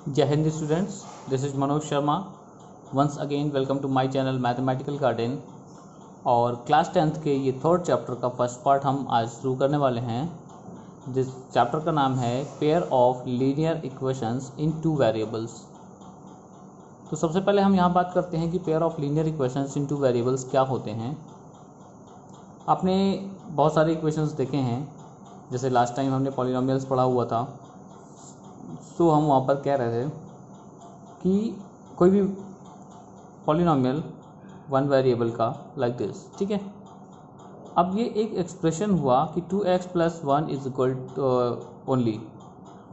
जय Hind students, this is Manoj Sharma. Once again welcome to my channel mathematical garden. और class 10th के ये third chapter का फर्स्ट पार्ट हम आज शुरू करने वाले हैं। जिस चैप्टर का नाम है pair of linear equations in two variables. तो सबसे पहले हम यहाँ बात करते हैं कि pair of linear equations in two variables क्या होते हैं। आपने बहुत सारे इक्वेशंस देखे हैं, जैसे लास्ट टाइम हमने पॉलिनोमियल्स पढ़ा हुआ था। तो हम वहाँ पर कह रहे थे कि कोई भी पॉलिनोमियल वन वेरिएबल का लाइक दिस, ठीक है। अब ये एक एक्सप्रेशन हुआ कि 2x + 1 इज इक्वल ओनली,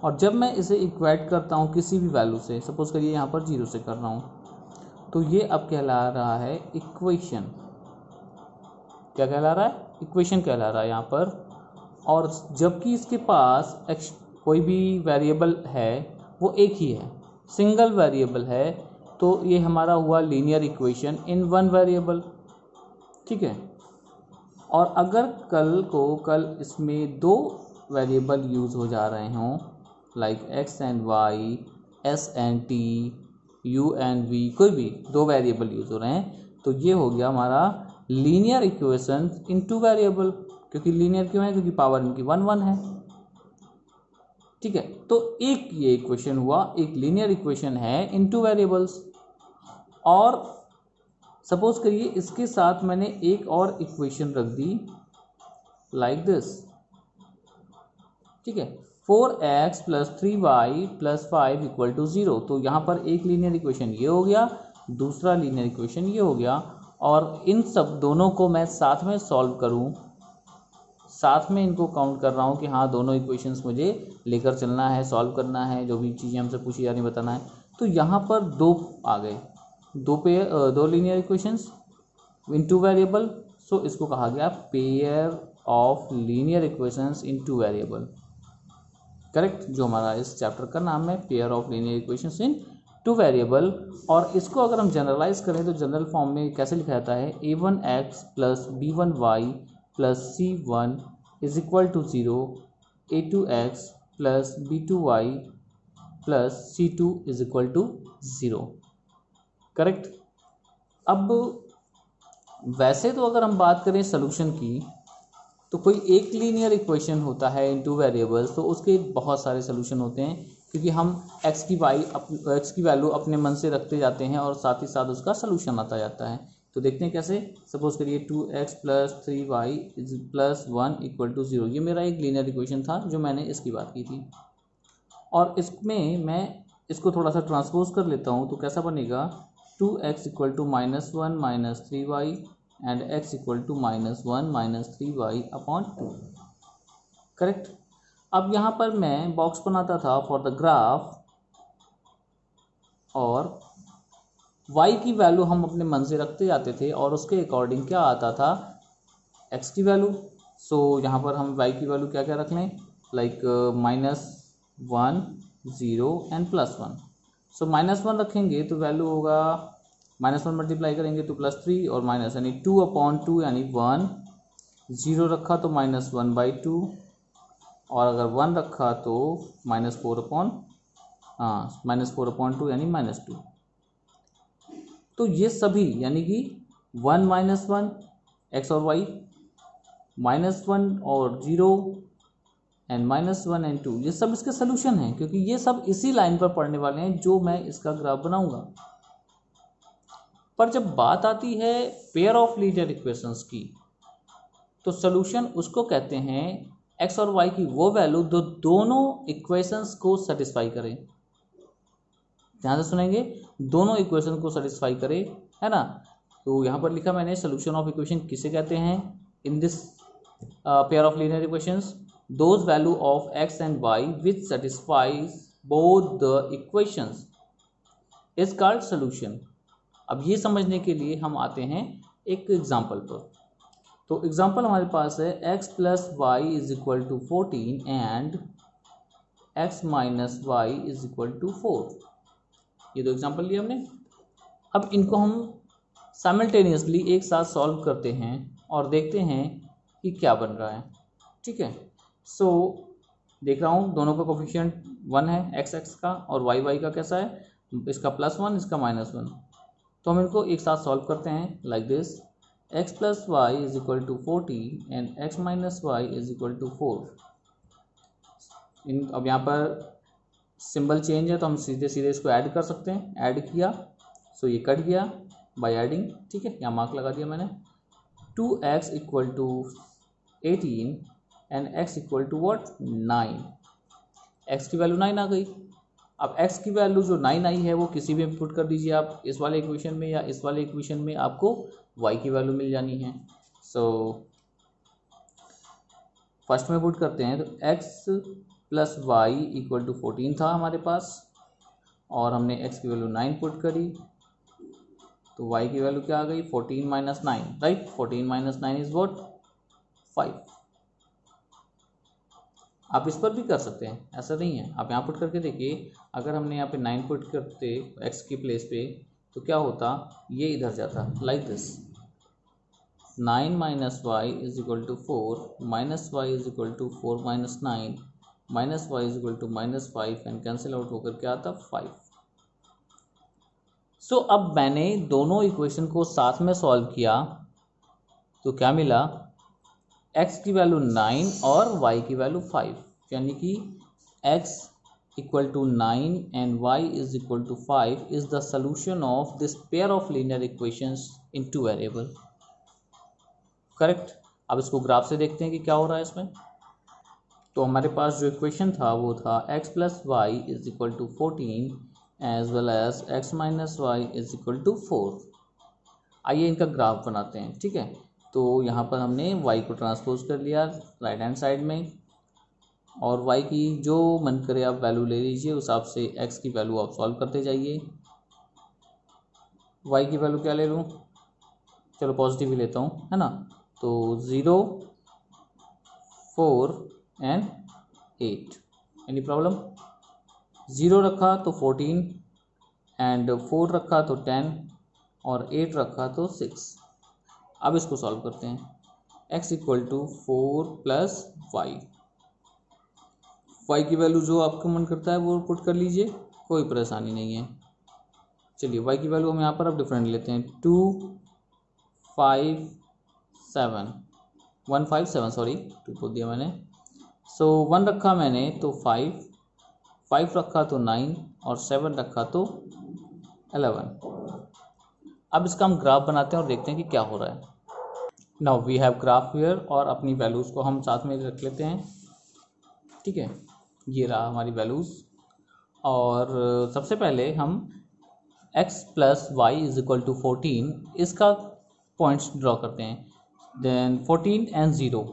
और जब मैं इसे इक्वेट करता हूँ किसी भी वैल्यू से, सपोज करिए यहाँ पर 0 से कर रहा हूँ, तो ये अब कहला रहा है इक्वेशन। क्या कहला रहा है? इक्वेशन कहला रहा है यहाँ पर। और जबकि इसके पास कोई भी वेरिएबल है वो एक ही है, सिंगल वेरिएबल है, तो ये हमारा हुआ linear equation in one variable, ठीक है। और अगर कल इसमें दो वेरिएबल यूज़ हो जा रहे हों, like x and y, s and t, u and v, कोई भी दो वेरिएबल यूज़ हो रहे हैं, तो ये हो गया हमारा linear equation in two variable. क्योंकि लीनियर क्यों है? क्योंकि पावर इनकी 1 है, ठीक है। तो एक ये इक्वेशन हुआ, एक लीनियर इक्वेशन है इन टू वेरिएबल्स। और सपोज करिए इसके साथ मैंने एक और इक्वेशन रख दी लाइक दिस, ठीक है। 4x + 3y + 5 = 0। तो यहाँ पर एक लीनियर इक्वेशन ये हो गया, दूसरा लीनियर इक्वेशन ये हो गया। और इन सब दोनों को मैं साथ में सॉल्व करूँ, साथ में इनको काउंट कर रहा हूँ कि हाँ दोनों इक्वेशंस मुझे लेकर चलना है, सॉल्व करना है, जो भी चीज़ें हमसे पूछी जा रही बताना है। तो यहाँ पर दो आ गए, दो linear equations in two variable. So इसको कहा गया pair of linear equations in two variable, correct. जो हमारा इस चैप्टर का नाम है pair of linear equations in two variable. और इसको अगर हम जनरलाइज करें तो जनरल फॉर्म में कैसे लिखा जाता है? a1x + b1y + c1 = 0, a2x + b2y + c2 = 0, correct. अब वैसे तो अगर हम बात करें सोल्यूशन की, तो कोई एक लीनियर इक्वेशन होता है इन टू वेरिएबल्स, तो उसके बहुत सारे सोल्यूशन होते हैं, क्योंकि हम x की वैल्यू अपने मन से रखते जाते हैं और साथ ही साथ उसका सोल्यूशन आता जाता है। तो देखते हैं कैसे। सपोज करिए 2x + 3y + 1 = 0। ये मेरा एक लीनियर इक्वेशन था जो मैंने इसकी बात की थी। और इसमें मैं इसको थोड़ा सा ट्रांसपोज कर लेता हूँ, तो कैसा बनेगा? 2x = -1 - 3y and x = -1 - 3y/2, correct. अब यहाँ पर मैं बॉक्स बनाता था फॉर द ग्राफ, और y की वैल्यू हम अपने मन से रखते जाते थे और उसके अकॉर्डिंग क्या आता था? x की वैल्यू। सो यहाँ पर हम y की वैल्यू क्या क्या रख लें, लाइक -1, 0 एंड +1। सो -1 रखेंगे तो वैल्यू होगा, -1 मल्टीप्लाई करेंगे तो +3 और माइनस, यानी 2/2 यानी 1। 0 रखा तो -1/2, और अगर 1 रखा तो -4/2 यानी -2। तो ये सभी यानी कि 1 - 1 x और y, -1 और 0 एंड -1 एंड 2, ये सब इसके सोल्यूशन हैं, क्योंकि ये सब इसी लाइन पर पढ़ने वाले हैं जो मैं इसका ग्राफ बनाऊंगा। पर जब बात आती है पेयर ऑफ लीनियर इक्वेशंस की, तो सोल्यूशन उसको कहते हैं x और y की वो वैल्यू जो दोनों इक्वेशंस को सेटिस्फाई करे। ध्यान से सुनेंगे, दोनों इक्वेशन को सेटिस्फाई करे, है ना। तो यहाँ पर लिखा मैंने सोल्यूशन ऑफ इक्वेशन किसे कहते हैं? In this pair of linear equations, those value of x and y which satisfies both the equations is called solution. अब ये समझने के लिए हम आते हैं एक एग्जाम्पल पर। तो एग्जाम्पल हमारे पास है x + y = 14 and x - y = 4। ये दो एग्जाम्पल लिए हमने। अब इनको हम साइमल्टेनियसली एक साथ सॉल्व करते हैं और देखते हैं कि क्या बन रहा है, ठीक है। सो देख रहा हूँ दोनों का कोफिशिएंट 1 है एक्स एक्स का, और वाई वाई का कैसा है, इसका +1 इसका -1। तो हम इनको एक साथ सॉल्व करते हैं like this, x + y = 40 and x - y = 4। अब यहाँ पर सिंबल चेंज है तो हम सीधे सीधे इसको ऐड कर सकते हैं, ऐड किया सो ये कट गया बाय एडिंग, ठीक है, यहाँ मार्क लगा दिया मैंने। 2x = 18 and x = what 9, x की वैल्यू 9 आ गई। अब x की वैल्यू जो 9 आई है वो किसी भी पुट कर दीजिए आप, इस वाले इक्वेशन में या इस वाले इक्वेशन में, आपको y की वैल्यू मिल जानी है। सो फर्स्ट में पुट करते हैं तो x + y = 14 था हमारे पास, और हमने x की वैल्यू 9 पुट करी, तो y की वैल्यू क्या आ गई 14 - 9, राइट। 14 - 9 is what 5। आप इस पर भी कर सकते हैं, ऐसा नहीं है, आप यहाँ पुट करके देखिए। अगर हमने यहाँ पे 9 पुट करते x की प्लेस पे तो क्या होता, ये इधर जाता like this, 9 - y = 4 -y = 4 - 9 -y = -5 and cancel out होकर क्या आता 5। सो अब मैंने दोनों इक्वेशन को साथ में सॉल्व किया तो क्या मिला, x की वैल्यू 9 और y की वैल्यू 5, यानी कि x = 9 and y = 5 is the solution of this pair of linear equations in two variable, correct. अब इसको ग्राफ से देखते हैं कि क्या हो रहा है इसमें। तो हमारे पास जो इक्वेशन था वो था x + y = 14 as well as x - y = 4। आइए इनका ग्राफ बनाते हैं, ठीक है। तो यहाँ पर हमने y को ट्रांसपोज कर लिया राइट हैंड साइड में, और y की जो मन करे आप वैल्यू ले लीजिए, उस हिसाब से x की वैल्यू आप सॉल्व करते जाइए। y की वैल्यू क्या ले लूँ, चलो पॉजिटिव ही लेता हूँ, है ना। तो 0 4 एंड 8, एनी प्रॉब्लम। 0 रखा तो 14 एंड 4 रखा तो 10 और 8 रखा तो 6। अब इसको सॉल्व करते हैं, x = 4 + y, y की वैल्यू जो आपको मन करता है वो पुट कर लीजिए, कोई परेशानी नहीं है। चलिए y की वैल्यू हम यहाँ पर अब डिफरेंट लेते हैं, 2 5 7 1 5 7, सॉरी 2 बोल दिया मैंने। सो 1 रखा मैंने तो 5 रखा तो 9 और 7 रखा तो 11। अब इसका हम ग्राफ बनाते हैं और देखते हैं कि क्या हो रहा है। Now we have graph here, और अपनी वैल्यूज़ को हम साथ में रख लेते हैं, ठीक है। ये रहा हमारी वैल्यूज़, और सबसे पहले हम x + y = 14 इसका पॉइंट्स ड्रॉ करते हैं। देन 14 एंड 0,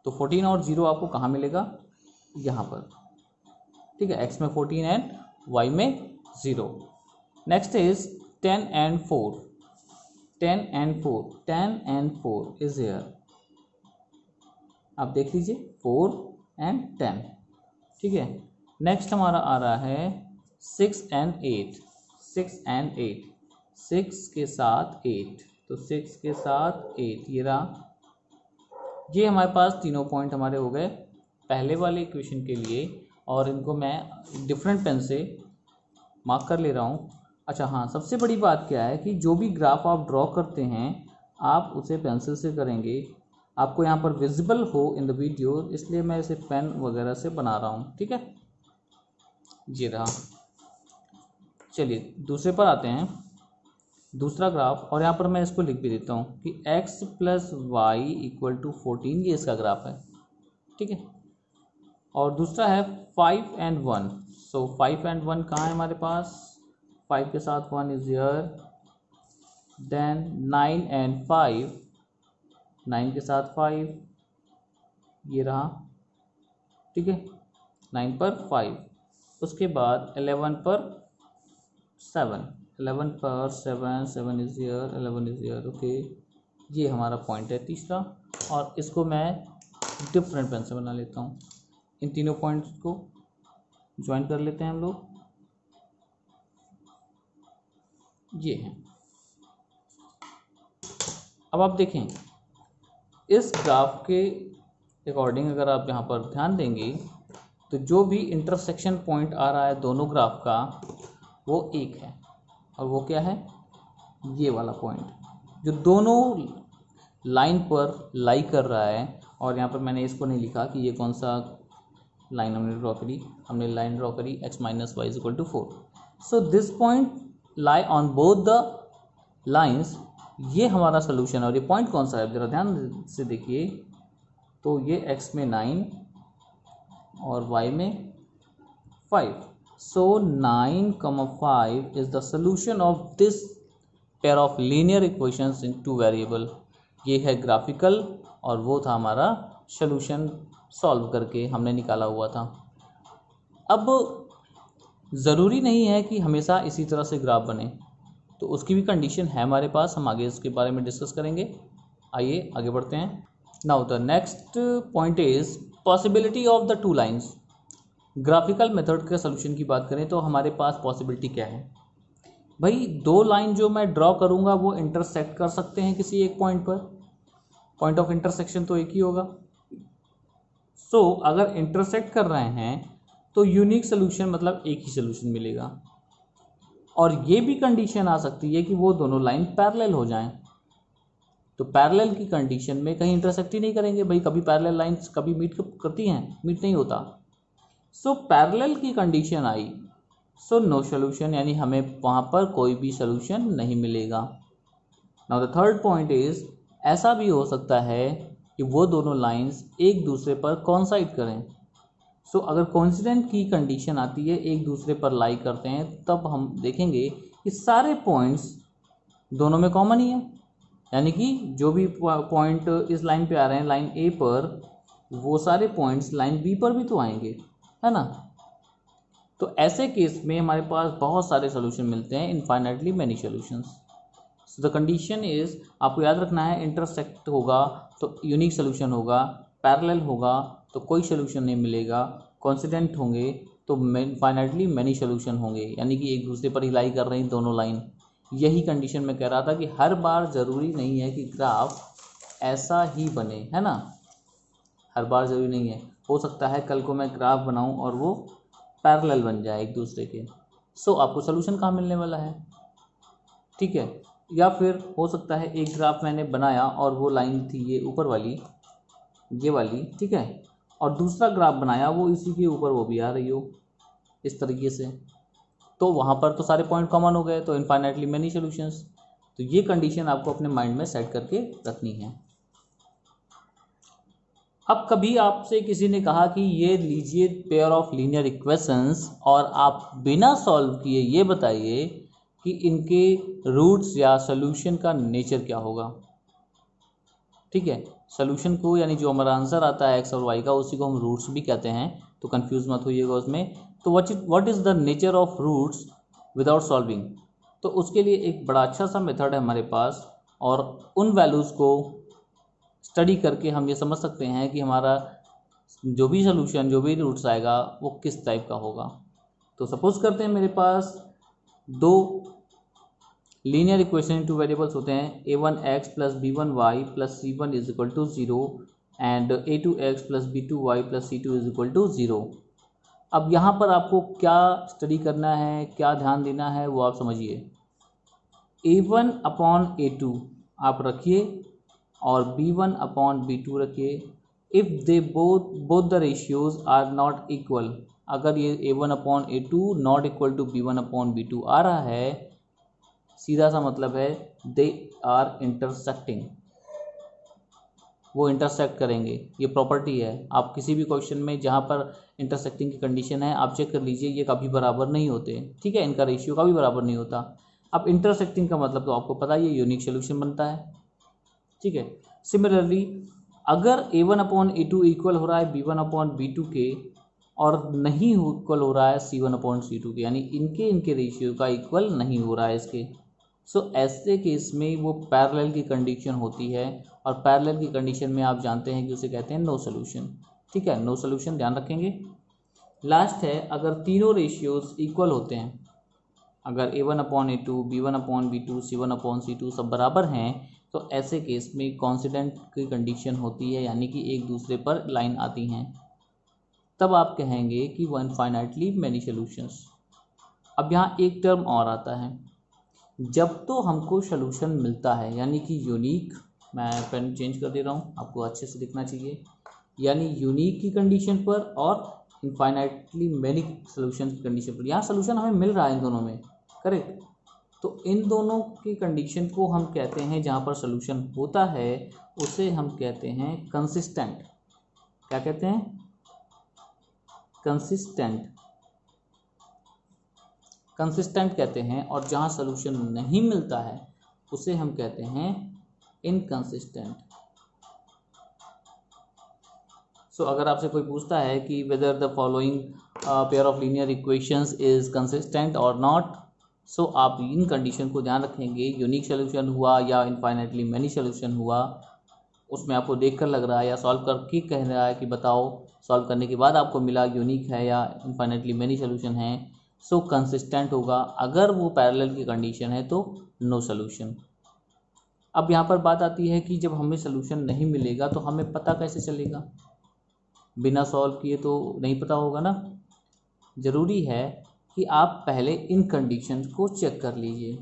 तो 14 और 0 आपको कहाँ मिलेगा, यहाँ पर, ठीक है। x में 14 एंड y में 0। Next is 10 and 4, 10 and 4 is here, आप देख लीजिए 4 एंड 10, ठीक है। नेक्स्ट हमारा आ रहा है 6 एंड 8, 6 के साथ 8, तो 6 के साथ 8, ये रहा। ये हमारे पास तीनों पॉइंट हमारे हो गए पहले वाले इक्वेशन के लिए, और इनको मैं डिफरेंट पेन से मार्क कर ले रहा हूँ। अच्छा हाँ, सबसे बड़ी बात क्या है कि जो भी ग्राफ आप ड्रॉ करते हैं आप उसे पेंसिल से करेंगे, आपको यहाँ पर विजिबल हो इन द वीडियो, इसलिए मैं इसे पेन वगैरह से बना रहा हूँ, ठीक है। ये रहा। चलिए दूसरे पर आते हैं, दूसरा ग्राफ, और यहाँ पर मैं इसको लिख भी देता हूँ कि x + y = 14, ये इसका ग्राफ है, ठीक है। और दूसरा है 5 एंड 1, सो 5 एंड 1 कहाँ है हमारे पास, 5 के साथ 1 इज हियर। देन 9 एंड 5, 9 के साथ 5, ये रहा, ठीक है। 9 पर 5, उसके बाद 11 पर 7, 11 पर 7, 7 is here, 11 is here, okay. ये हमारा पॉइंट है तीसरा, और इसको मैं डिफरेंट पेन से बना लेता हूँ। इन तीनों पॉइंट्स को ज्वाइन कर लेते हैं हम लोग, ये हैं। अब आप देखें इस ग्राफ के अकॉर्डिंग, अगर आप यहाँ पर ध्यान देंगे तो जो भी इंटरसेक्शन पॉइंट आ रहा है दोनों ग्राफ का वो एक है, और वो क्या है, ये वाला पॉइंट जो दोनों लाइन पर लाई कर रहा है। और यहाँ पर मैंने इसको नहीं लिखा कि ये कौन सा लाइन हमने ड्रॉ करी, हमने लाइन ड्रॉ करी x minus y is equal to 4। So this point lie on both the lines, ये हमारा सोल्यूशन है। और ये पॉइंट कौन सा है, ज़रा ध्यान से देखिए, तो ये x में 9 और y में 5। सो 9, 5 is the solution of this pair of linear equations in two variable. ये है ग्राफिकल और वो था हमारा सोल्यूशन, सॉल्व करके हमने निकाला हुआ था। अब ज़रूरी नहीं है कि हमेशा इसी तरह से ग्राफ बने, तो उसकी भी कंडीशन है हमारे पास, हम आगे इसके बारे में डिस्कस करेंगे। आइए आगे बढ़ते हैं। Now the next point is possibility of the two lines. Graphical method के सोल्यूशन की बात करें तो हमारे पास पॉसिबिलिटी क्या है भाई, दो लाइन जो मैं ड्रॉ करूंगा वो इंटरसेक्ट कर सकते हैं किसी एक पॉइंट पर, पॉइंट ऑफ इंटरसेक्शन तो एक ही होगा। सो अगर इंटरसेक्ट कर रहे हैं तो यूनिक सोल्यूशन मतलब एक ही सोल्यूशन मिलेगा। और ये भी कंडीशन आ सकती है कि वो दोनों लाइन पैरेलल हो जाएं, तो पैरेलल की कंडीशन में कहीं इंटरसेक्ट ही नहीं करेंगे भाई, कभी पैरेलल लाइंस कभी मीट करती हैं, मीट नहीं होता। सो पैरेलल की कंडीशन आई, सो नो सोल्यूशन, यानी हमें वहाँ पर कोई भी सोल्यूशन नहीं मिलेगा। Now the third point is, ऐसा भी हो सकता है कि वो दोनों लाइंस एक दूसरे पर कोइंसाइड करें। सो अगर कोइंसिडेंट की कंडीशन आती है, एक दूसरे पर लाई करते हैं, तब हम देखेंगे कि सारे पॉइंट्स दोनों में कॉमन ही है, यानी कि जो भी पॉइंट इस लाइन पे आ रहे हैं लाइन ए पर, वो सारे पॉइंट्स लाइन बी पर भी तो आएंगे, है ना। तो ऐसे केस में हमारे पास बहुत सारे सोल्यूशन मिलते हैं, infinitely many solutions. So the condition is, आपको याद रखना है, इंटरसेक्ट होगा तो यूनिक सोल्यूशन होगा, पैरेलल होगा तो कोई सोल्यूशन नहीं मिलेगा, कोइंसिडेंट होंगे तो इनफाइनाइटली मैनी सोल्यूशन होंगे, यानी कि एक दूसरे पर ही लाई कर रही दोनों लाइन। यही कंडीशन मैं कह रहा था कि हर बार ज़रूरी नहीं है कि ग्राफ ऐसा ही बने, है ना, हर बार ज़रूरी नहीं है। हो सकता है कल को मैं ग्राफ बनाऊं और वो पैरेलल बन जाए एक दूसरे के, सो आपको सोल्यूशन कहाँ मिलने वाला है, ठीक है। या फिर हो सकता है एक ग्राफ मैंने बनाया और वो लाइन थी ये ऊपर वाली, ये वाली, ठीक है, और दूसरा ग्राफ बनाया वो इसी के ऊपर वो भी आ रही हो इस तरीके से, तो वहाँ पर तो सारे पॉइंट कॉमन हो गए, तो इनफाइनाइटली मैनी सोल्यूशंस। तो ये कंडीशन आपको अपने माइंड में सेट करके रखनी है। अब कभी आपसे किसी ने कहा कि ये लीजिए पेयर ऑफ लीनियर इक्वेशंस और आप बिना सॉल्व किए ये बताइए कि इनके रूट्स या सोल्यूशन का नेचर क्या होगा, ठीक है। सोल्यूशन को, यानी जो हमारा आंसर आता है एक्स और वाई का, उसी को हम रूट्स भी कहते हैं, तो कंफ्यूज मत होइएगा उसमें। तो what is the nature of roots without solving, तो उसके लिए एक बड़ा अच्छा सा मेथड है हमारे पास, और उन वैल्यूज़ को स्टडी करके हम ये समझ सकते हैं कि हमारा जो भी सोल्यूशन, जो भी रूट्स आएगा वो किस टाइप का होगा। तो सपोज करते हैं मेरे पास दो लीनियर इक्वेशन टू वेरिएबल्स होते हैं, a1x plus b1y plus c1 is equal to 0 and a2x plus b2y plus c2 is equal to 0। अब यहाँ पर आपको क्या स्टडी करना है, क्या ध्यान देना है, वो आप समझिए। a1 अपॉन a2 आप रखिए और b1 अपॉन b2 रखिए। If they both the ratios are not equal, अगर ये a1 upon a2 not equal to b1 upon b2 आ रहा है, सीधा सा मतलब है दे आर इंटरसेक्टिंग, वो इंटरसेक्ट करेंगे, ये प्रॉपर्टी है। आप किसी भी क्वेश्चन में जहाँ पर इंटरसेक्टिंग की कंडीशन है आप चेक कर लीजिए, ये कभी बराबर नहीं होते, ठीक है, इनका रेशियो कभी बराबर नहीं होता। अब इंटरसेक्टिंग का मतलब तो आपको पता ही है, यूनिक सोल्यूशन बनता है, ठीक है। सिमिलरली अगर a1 अपॉन a2 इक्वल हो रहा है b1 अपॉन b2 के, और नहीं इक्वल हो रहा है c1 अपॉन c2 के, यानी इनके रेशियो का इक्वल नहीं हो रहा है इसके, सो ऐसे केस में वो पैरेलल की कंडीशन होती है, और पैरेलल की कंडीशन में आप जानते हैं कि उसे कहते हैं नो सोल्यूशन, ठीक है, नो सोल्यूशन ध्यान रखेंगे। लास्ट है, अगर तीनों रेशियोज इक्वल होते हैं, अगर a1 upon a2, b1 upon b2, c1 upon c2 सब बराबर हैं, तो ऐसे केस में कॉन्सिडेंट की कंडीशन होती है, यानी कि एक दूसरे पर लाइन आती हैं। तब आप कहेंगे कि वो इनफाइनाइटली मैनी सॉल्यूशंस। अब यहाँ एक टर्म और आता है, जब तो हमको सॉल्यूशन मिलता है, यानी कि यूनिक, मैं पेन चेंज कर दे रहा हूँ, आपको अच्छे से दिखना चाहिए, यानी यूनिक की कंडीशन पर और इनफाइनाइटली मैनी सॉल्यूशन की कंडीशन पर। यहाँ सॉल्यूशन हमें मिल रहा है इन दोनों में, करेक्ट। तो इन दोनों की कंडीशन को हम कहते हैं, जहाँ पर सॉल्यूशन होता है उसे हम कहते हैं कंसिस्टेंट। क्या कहते हैं? कंसिस्टेंट। कंसिस्टेंट कहते हैं। और जहाँ सॉल्यूशन नहीं मिलता है उसे हम कहते हैं इनकंसिस्टेंट। सो अगर आपसे कोई पूछता है कि whether the following pair of linear equations is consistent और नॉट, सो आप इन कंडीशन को ध्यान रखेंगे। यूनिक सॉल्यूशन हुआ या इनफाइनाइटली मैनी सॉल्यूशन हुआ, उसमें आपको देखकर लग रहा है या सॉल्व करके कह रहा है कि बताओ सॉल्व करने के बाद आपको मिला यूनिक है या इनफाइनाइटली मैनी सॉल्यूशन है, सो कंसिस्टेंट होगा। अगर वो पैरेलल की कंडीशन है तो नो सॉल्यूशन। अब यहाँ पर बात आती है कि जब हमें सॉल्यूशन नहीं मिलेगा तो हमें पता कैसे चलेगा? बिना सॉल्व किए तो नहीं पता होगा ना। ज़रूरी है कि आप पहले इन कंडीशन को चेक कर लीजिए,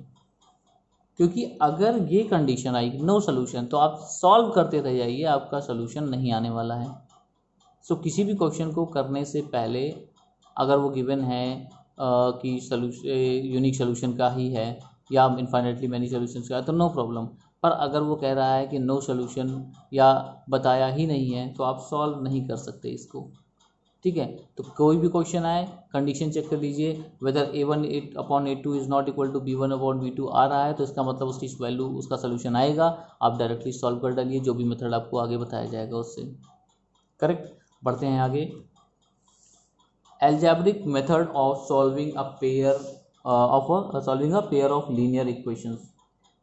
क्योंकि अगर ये कंडीशन आई नो सॉल्यूशन तो आप सॉल्व करते रह जाइए, आपका सॉल्यूशन नहीं आने वाला है। सो किसी भी क्वेश्चन को करने से पहले अगर वो गिवन है कि सॉल्यूशन यूनिक सॉल्यूशन का ही है या इनफाइनाइटली मैनी सॉल्यूशंस का है तो नो प्रॉब्लम। पर अगर वो कह रहा है कि नो सॉल्यूशन या बताया ही नहीं है तो आप सॉल्व नहीं कर सकते इसको, ठीक है। तो कोई भी क्वेश्चन आए कंडीशन चेक कर लीजिए, whether a1 upon a2 is not equal to b1 upon b2 आ रहा है तो इसका मतलब उसकी वैल्यू, उसका सॉल्यूशन आएगा। आप डायरेक्टली सॉल्व कर डालिए, जो भी मेथड आपको आगे बताया जाएगा उससे, करेक्ट। बढ़ते हैं आगे। Algebraic method of solving a pair of linear equations.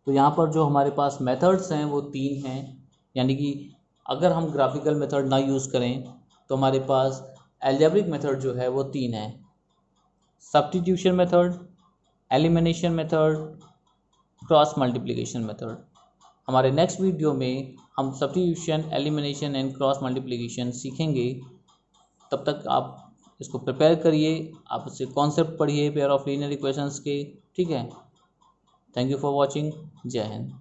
तो यहाँ पर जो हमारे पास मेथड्स हैं वो 3 हैं, यानी कि अगर हम ग्राफिकल मेथड ना यूज़ करें तो हमारे पास एल्जेब्रिक मेथड जो है वो 3 है। Substitution method, elimination method, cross multiplication method. हमारे नेक्स्ट वीडियो में हम substitution, elimination and cross multiplication सीखेंगे। तब तक आप इसको प्रिपेयर करिए, आप इससे कॉन्सेप्ट पढ़िए पेयर ऑफ लीनियर इक्वेशंस के, ठीक है। Thank you for watching. जय हिंद।